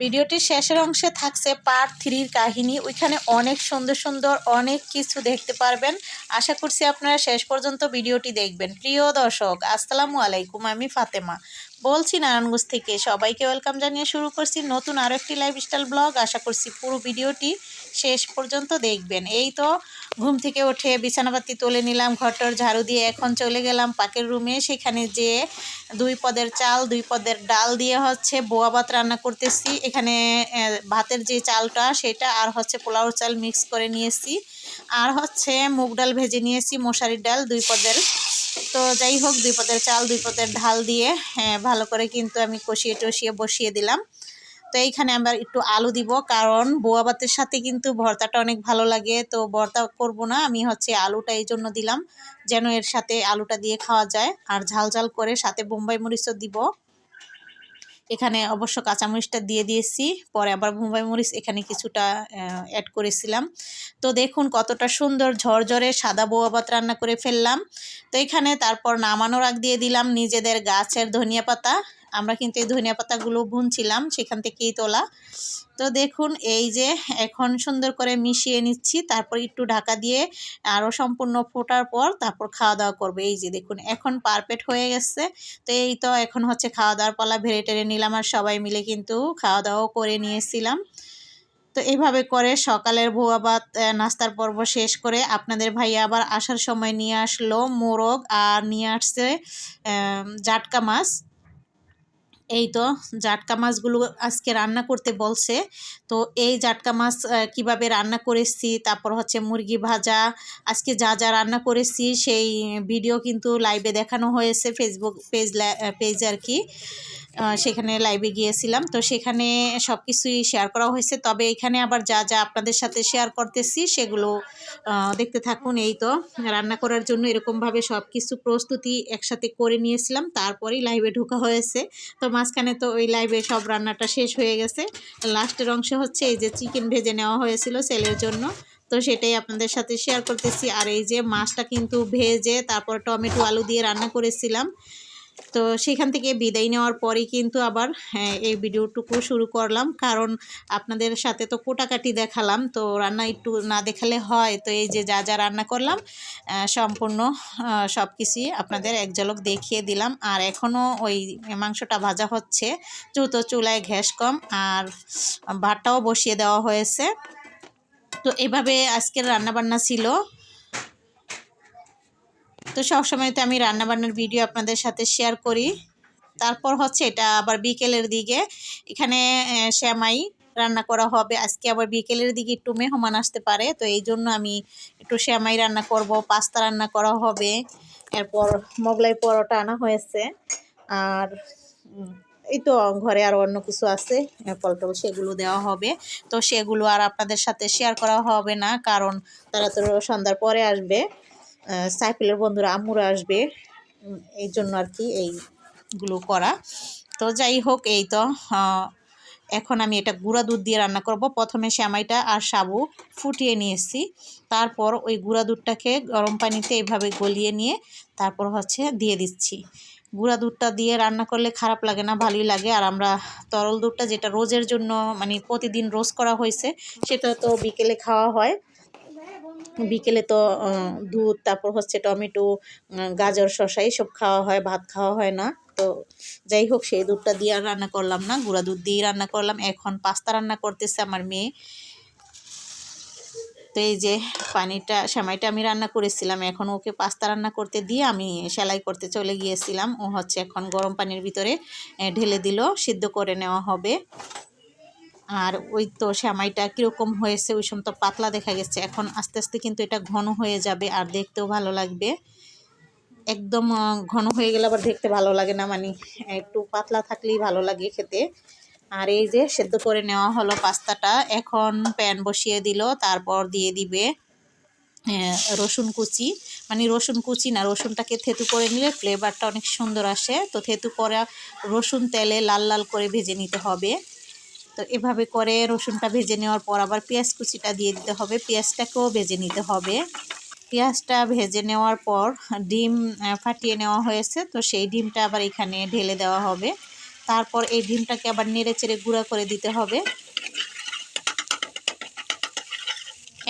ভিডিওটির শেষের অংশে থাকছে পার্ট 3 কাহিনী। ওইখানে অনেক সুন্দর সুন্দর অনেক কিছু দেখতে পারবেন। আশা করছি আপনারা শেষ পর্যন্ত ভিডিওটি দেখবেন। প্রিয় দর্শক, আসসালামু আলাইকুম, আমি ফাতেমা বলছি নারায়ণগঞ্জ থেকে। সবাইকে ওয়েলকাম জানিয়ে শুরু করছি নতুন আরও একটি লাইফস্টাইল ব্লগ। আশা করছি পুরো ভিডিওটি শেষ পর্যন্ত দেখবেন। এই তো ঘুম থেকে উঠে বিছানাপাতি তুলে নিলাম, ঘরটর ঝাড়ু দিয়ে এখন চলে গেলাম পাকের রুমে। সেখানে যে 2 পদের চাল 2 পদের ডাল দিয়ে হচ্ছে বোয়া ভাত রান্না করতেছি। এখানে ভাতের যে চালটা সেটা আর হচ্ছে পোলাও চাল মিক্স করে নিয়েছি, আর হচ্ছে মুগ ডাল ভেজে নিয়েছি, মশারির ডাল 2 পদের। তো যাই হোক, 2 পদের চাল 2 পদের ঢাল দিয়ে ভালো করে কিন্তু আমি কষিয়ে টষিয়ে বসিয়ে দিলাম। তো এইখানে আবার একটু আলু দিব, কারণ বোয়া ভাতের সাথে কিন্তু ভর্তাটা অনেক ভালো লাগে। তো ভর্তা করব না, আমি হচ্ছে আলুটা এই জন্য দিলাম যেন এর সাথে আলুটা দিয়ে খাওয়া যায়। আর ঝাল ঝাল করে সাথে বোম্বাই মরিচও দিব। এখানে অবশ্য কাঁচামরিচটা দিয়ে দিয়েছি, পরে আবার বোম্বাই মরিচ এখানে কিছুটা অ্যাড করেছিলাম। তো দেখুন কতটা সুন্দর ঝরঝরে সাদা বোয়া ভাত রান্না করে ফেললাম। তো এখানে তারপর নামানোর আগ দিয়ে দিলাম নিজেদের গাছের ধনিয়া পাতা। আমরা কিন্তু এই ধনিয়া পাতাগুলো বুনছিলাম, সেখান থেকেই তোলা। তো দেখুন এই যে এখন সুন্দর করে মিশিয়ে নিচ্ছি, তারপর একটু ঢাকা দিয়ে আরও সম্পূর্ণ ফোটার পর তারপর খাওয়া দাওয়া করবে। এই যে দেখুন এখন পারফেক্ট হয়ে গেছে। তো এই তো এখন হচ্ছে খাওয়া দাওয়ার পালা, ভেড়ে টেরে নিলাম আর সবাই মিলে কিন্তু খাওয়া দাওয়াও করে নিয়েছিলাম। তো এইভাবে করে সকালের ভুয়া ভাত নাস্তার পর্ব শেষ করে আপনাদের ভাইয়া আবার আসার সময় নিয়ে আসলো মোরগ, আর নিয়ে আসছে জাটকা মাছ। এই তো জাটকা মাছগুলো আজকে রান্না করতে বলছে। তো এই জাটকা মাছ কিভাবে রান্না করেছি, তারপর হচ্ছে মুরগি ভাজা, আজকে যা যা রান্না করেছি সেই ভিডিও কিন্তু লাইভে দেখানো হয়েছে, ফেসবুক পেজে আর কি। সেখানে লাইভে গিয়েছিলাম, তো সেখানে সব কিছুই শেয়ার করা হয়েছে। তবে এখানে আবার যা যা আপনাদের সাথে শেয়ার করতেছি সেগুলো দেখতে থাকুন। এই তো রান্না করার জন্য এরকমভাবে সব কিছু প্রস্তুতি একসাথে করে নিয়েছিলাম, তারপরেই লাইভে ঢোকা হয়েছে। তো মাঝখানে তো ওই লাইভে সব রান্নাটা শেষ হয়ে গেছে। লাস্টের অংশ হচ্ছে এই যে চিকেন ভেজে নেওয়া হয়েছিল ছেলের জন্য, তো সেটাই আপনাদের সাথে শেয়ার করতেছি। আর এই যে মাছটা কিন্তু ভেজে তারপর টমেটো আলু দিয়ে রান্না করেছিলাম। তো সেখান থেকে বিদায় নেওয়ার পরেই কিন্তু আবার এই ভিডিওটুকু শুরু করলাম, কারণ আপনাদের সাথে তো কোটাকাটি দেখালাম, তো রান্না একটু না দেখালে হয়। তো এই যে যা যা রান্না করলাম সম্পূর্ণ সব কিছুই আপনাদের এক ঝলক দেখিয়ে দিলাম। আর এখনও ওই মাংসটা ভাজা হচ্ছে, যেহেতু চুলায় গ্যাস কম, আর ভাতটাও বসিয়ে দেওয়া হয়েছে। তো এভাবে আজকের রান্নাবান্না ছিল। তো সবসময় তো আমি রান্নাবান্নার ভিডিও আপনাদের সাথে শেয়ার করি। তারপর হচ্ছে এটা আবার বিকেলের দিকে এখানে সেমাই রান্না করা হবে। আজকে আবার বিকেলের দিকে একটু মেহমান আসতে পারে, তো এই জন্য আমি একটু সেমাই রান্না করব, পাস্তা রান্না করা হবে। এরপর মোগলাই পরোটা আনা হয়েছে। আর এই তো ঘরে আরও অন্য কিছু আছে, ফল টল সেগুলো দেওয়া হবে। তো সেগুলো আর আপনাদের সাথে শেয়ার করা হবে না, কারণ তারা তো সন্ধ্যার পরে আসবে, সাইফুলের বন্ধুরা আম্মুরা আসবে, এই জন্য আর কি এইগুলো করা। তো যাই হোক, এই তো এখন আমি এটা গুঁড়া দুধ দিয়ে রান্না করব। প্রথমে সেমাইটা আর সাবু ফুটিয়ে নিয়েছি, তারপর ওই গুঁড়া দুধটাকে গরম পানিতে এইভাবে গলিয়ে নিয়ে তারপর হচ্ছে দিয়ে দিচ্ছি। গুঁড়া দুধটা দিয়ে রান্না করলে খারাপ লাগে না, ভালোই লাগে। আর আমরা তরল দুধটা যেটা রোজের জন্য মানে প্রতিদিন রোজ করা হয়েছে, সেটা তো বিকেলে খাওয়া হয়। বিকেলে তো দুধ, তারপর হচ্ছে টমেটো, গাজর, শসা এইসব খাওয়া হয়, ভাত খাওয়া হয় না। তো যাই হোক, সেই দুধটা দিয়ে আর রান্না করলাম না, গুঁড়া দুধ দিয়েই রান্না করলাম। এখন পাস্তা রান্না করতেছে আমার মেয়ে। তো এই যে সেমাইটা আমি রান্না করেছিলাম, এখন ওকে পাস্তা রান্না করতে দিয়ে আমি সেলাই করতে চলে গিয়েছিলাম। ও হচ্ছে এখন গরম পানির ভিতরে ঢেলে দিল, সিদ্ধ করে নেওয়া হবে। আর ওই তো সেমাইটা কীরকম হয়েছে, ওই সময় তো পাতলা দেখা গেছে, এখন আস্তে আস্তে কিন্তু এটা ঘন হয়ে যাবে আর দেখতেও ভালো লাগবে। একদম ঘন হয়ে গেলে আবার দেখতে ভালো লাগে না, মানে একটু পাতলা থাকলেই ভালো লাগে খেতে। আর এই যে সেদ্ধ করে নেওয়া হলো পাস্তাটা, এখন প্যান বসিয়ে দিল, তারপর দিয়ে দিবে রসুন কুচি, মানে রসুন কুচি না, রসুনটাকে থেতু করে নিলে ফ্লেভারটা অনেক সুন্দর আসে। তো থেতু করা রসুন তেলে লাল লাল করে ভেজে নিতে হবে। তো এভাবে করে রসুনটা ভেজে নেওয়ার পর আবার পেঁয়াজ কুচিটা দিয়ে দিতে হবে, পেঁয়াজটাকেও ভেজে নিতে হবে। পেঁয়াজটা ভেজে নেওয়ার পর ডিম ফাটিয়ে নেওয়া হয়েছে, তো সেই ডিমটা আবার এখানে ঢেলে দেওয়া হবে। তারপর এই ডিমটাকে আবার নেড়ে চেড়ে গুঁড়া করে দিতে হবে।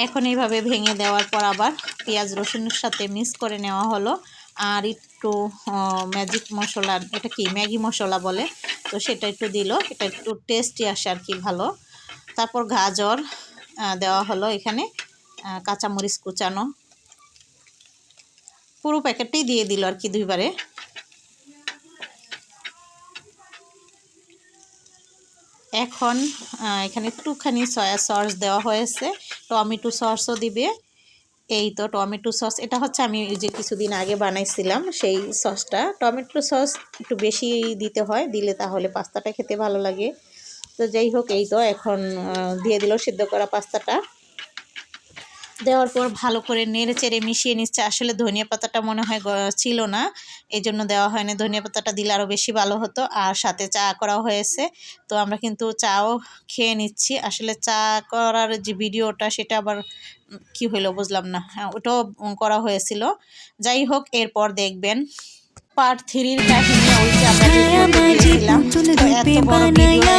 এখন এইভাবে ভেঙে দেওয়ার পর আবার পেঁয়াজ রসুনের সাথে মিক্স করে নেওয়া হলো। আর একটু ম্যাজিক মশলা, এটা কি ম্যাগি মশলা বলে, তো সেটা একটু দিল, এটা একটু টেস্টি আসে আর কি ভালো। তারপর গাজর দেওয়া হলো, এখানে কাঁচামরিচ কুচানো, পুরো প্যাকেটটাই দিয়ে দিল আর কি দুইবারে। এখন এখানে একটুখানি সয়া সস দেওয়া হয়েছে, টমেটো সসও দিবে। এই তো টমেটো সস, এটা হচ্ছে আমি যে কিছুদিন আগে বানাইছিলাম সেই সসটা। টমেটো সস একটু বেশি দিতে হয়, দিলে তাহলে পাস্তাটা খেতে ভালো লাগে। তো যাই হোক, এই তো এখন দিয়ে দিল সিদ্ধ করা পাস্তাটা। দেওয়ার পর ভালো করে নেড়ে চেড়ে মিশিয়ে নিচ্ছে। আসলে ধনিয়া পাতাটা মনে হয় ছিল না, এই জন্য দেওয়া হয়নি। ধনিয়া পাতাটা দিলে আরও বেশি ভালো হতো। আর সাথে চা করা হয়েছে, তো আমরা কিন্তু চাও খেয়ে নিচ্ছি। আসলে চা করার যে ভিডিওটা সেটা আবার কি হইলো বুঝলাম না, ওটাও করা হয়েছিল। যাই হোক, এরপর দেখবেন পার্ট 3-র কাহিনী। ওই যে আমরা যে দিয়েছিলাম, তো এত বড় ভিডিও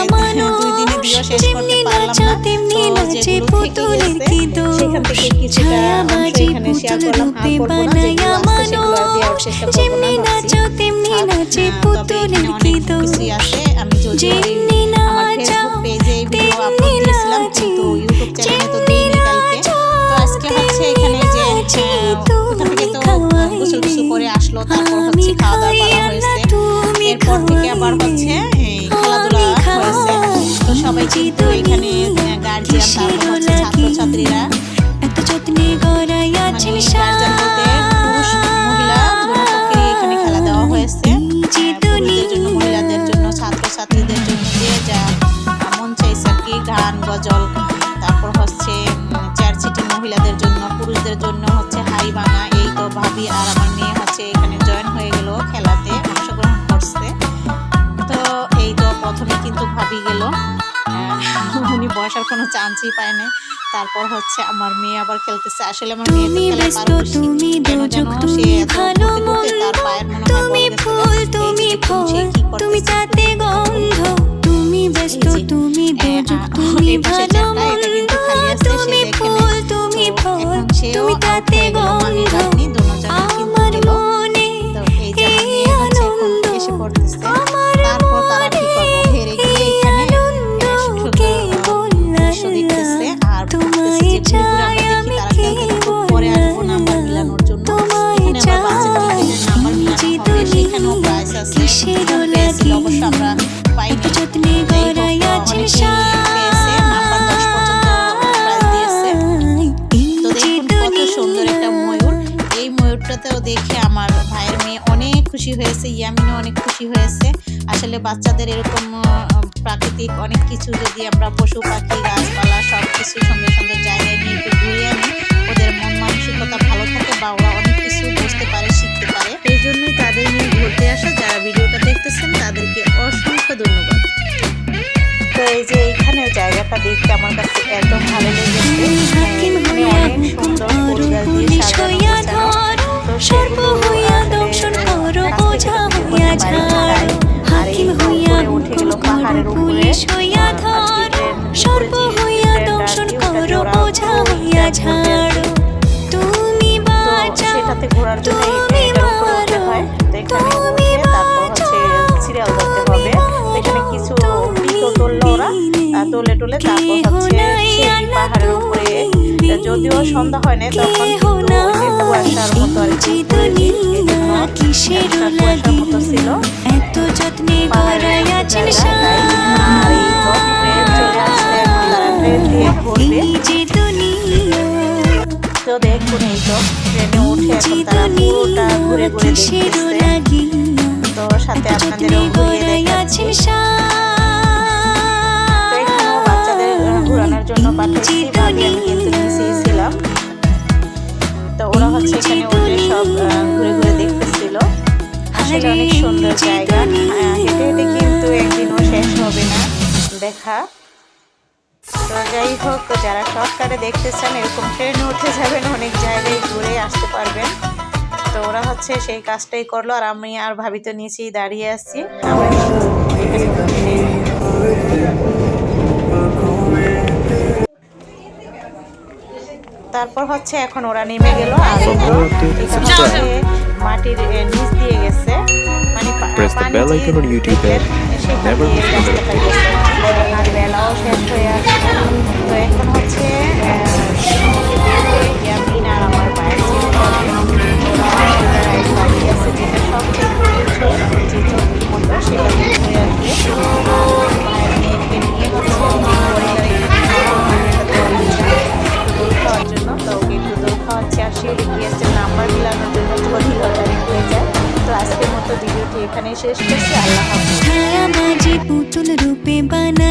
2 দিনে দিয়েও শেষ করতে পারলাম না। তো যেগুলো থেকে গেছে সেখান থেকে কিছুটা অংশ এখানে শেয়ার করলাম। আর করবো না, যেগুলো আছে সেগুলো আর দেওয়ার চেষ্টা করবো না ভাবছি। তবে এখানে অনেক কিছুই আছে। আমি যদিও আমার ফেসবুক পেজে এই ভিডিও আপলোড দিয়েছিলাম, কিন্তু ইউটিউব চ্যানেলে তো দিইনি কালকে। তো আজকে হচ্ছে এখানে যে ওখান থেকে তো গোসল গোসল করে আসলো, তারপর হচ্ছে খাওয়া দাওয়া করা হয়েছে। এরপর থেকে আবার হচ্ছে খেলাধুলা হয়েছে। তো সবাই কিন্তু এখানে গার্জিয়ান, তারপর হচ্ছে ছাত্রছাত্রীরা, মানে গার্জিয়ান বলতে পুরুষ মহিলা দুজনকে এখানে খেলা দেওয়া হয়েছে। পুরুষদের জন্য, মহিলাদের জন্য, ছাত্রছাত্রীদের জন্য যে যা মন চাইছে আর কি, গান গজল, তারপর হচ্ছে চেয়ার সিটিং মহিলাদের জন্য, পুরুষদের জন্য হচ্ছে হাই ভাঙা। এই তো ভাবি আর আমার মেয়ে হচ্ছে এখানে জয়েন হয়ে গেল, খেলাতে অংশগ্রহণ করছে। তো এই তো প্রথমে কিন্তু ভাবি গেল, উনি বসার কোনো চান্সই পায় না। তারপর হচ্ছে আমার মেয়ে আবার খেলতেছে। আসলে আমার মেয়ে তো খেলা পারদর্শী, কেন যেন সে এত করতে করতে তার পায়ের মনে হয় বলে গেছে। এই পাশে চেয়ারটা, এটা কিন্তু খালি আছে, সে দেখে নেয়। তো এখন সেও আউট হয়ে গেল, মামি ভাগ্নি দুজনে কিন্তু গেল। তো এই যে আমার মেয়ে হচ্ছে এখন এসে পড়তেছে। তারপর তারা কি করবো, হেরে গিয়ে এখানে দৃশ্য দেখতেছে আর ভাবতেছে যে ঘুরে ঘুরে আমরা দেখি তারা খেলতে থাকুক, পরে আসবো নাম্বার মিলানোর জন্য। এখানে আবার বাচ্চা ক্রিকেটের নাম্বার মিলানো হবে, সেখানেও প্রাইজ আছে। পেয়েছিল অবশ্য, আমরা পাইনি। অনেকেই পেয়েছে, নাম্বার 10 পর্যন্ত প্রাইজ দিয়েছে। তো দেখুন কত সুন্দর একটা ময়ূর। এই ময়ূরটাতেও দেখে আমার ভাইয়ের মেয়ে অনেক খুশি হয়েছে, ইয়ামিনও অনেক খুশি হয়েছে। আসলে বাচ্চাদের এরকম প্রাকৃতিক অনেক কিছু, যদি আমরা পশু পাখি গাছপালা সব কিছু সুন্দর সুন্দর জায়গায় নিয়ে একটু ঘুরিয়ে আনি, ওদের মন মানসিকতা ভালো থাকে বা ওরা অনেক কিছু বুঝতে পারে, শিখতে পারে। এই জন্যই তাদের নিয়ে ঘুরতে আসা। যারা ভিডিওটা দেখতেছেন তাদেরকে অসংখ্য ধন্যবাদ। তো এই যে এইখানে জায়গাটা দেখতে আমার কাছে এত ভালো লেগেছে, এখানে অনেক সুন্দর ফুল গাছ দিয়ে সাজানো গোছানো। তো সেগুলো আর এই উপরে উঠে গেল পাহাড়ের উপরে, সেটাতে ঘোরার জন্য এটার উপরে উঠতে হয়। তো এখানে উঠে তারপর হচ্ছে সিরিয়াল ধরতে হবে। তো এখানে কিছু পিঠও তুললো ওরা, তোলে টোলে তারপর হচ্ছে সেই পাহাড়ের উপরে, যদিও সন্ধ্যা হয় না তখন, কিন্তু ওই যে কুয়াশার মতো আর কি, কুয়াশার মতো ছিল পাহাড়ের জায়গায়। আর এই তো ট্রেন চলে আসছে, এখন তারা ট্রেন দিয়ে ঘুরবে। তো দেখুন এই তো ট্রেনে উঠে এখন তারা পুরোটা ঘুরে ঘুরে দেখতেছে। তো সাথে আপনাদেরও ঘুরিয়ে দেখাচ্ছি। তো এখানেও বাচ্চাদের ঘোরানোর জন্য পাঠাচ্ছি, ভাবি আমি কিন্তু নিচেই ছিলাম। তো ওরা হচ্ছে এখানে উঠে সব ঘুরে ঘুরে দেখতেছিল। আসলে অনেক সুন্দর জায়গা, হেঁটে হেঁটে কিন্তু একদিনও শেষ হবে না দেখা। তো যাই হোক, যারা শর্টকাটে দেখতে চান এরকম ট্রেনে উঠে যাবেন, অনেক জায়গায় ঘুরে আসতে পারবেন। তো ওরা হচ্ছে সেই কাজটাই করলো, আর আমি আর ভাবি তো নিচেই দাঁড়িয়ে আছি। আমরা তারপর হচ্ছে এখন ওরা নেমে গেল আর For more updates, এটা subscribe. হচ্ছে মাটির নিচ দিয়ে গেছে মানে Press the পানি bell যে icon on YouTube দেখলেন and সেখান never দিয়ে miss another রাস্তাটা update. গেছে আর বেলাও শেষ হয়ে আসছে। তো এখন হচ্ছে ইয়ামিন আর আমার ভাইয়ের ছেলে যাবে। ওরা এক গাড়ি আছে যেটা সবচেয়ে উঁচু যে চৌকির মতো সেটাতে ঘুরে আসবে। আর ভাইয়ের মেয়েকে নিয়ে হচ্ছে পরিবারে দোল খাওয়ার জন্য, তো ওকে একটু দোল খাওয়াচ্ছে আর শিউরে গিয়েছে নাম্বার মিলানোর জন্য যদি লটারি হয়ে যায়। তো আজকের মতো ভিডিওটি এখানে শেষ করছি। আল্লাহ হাফেজ। ছায়া মাঝে পুতুল রূপে বানায়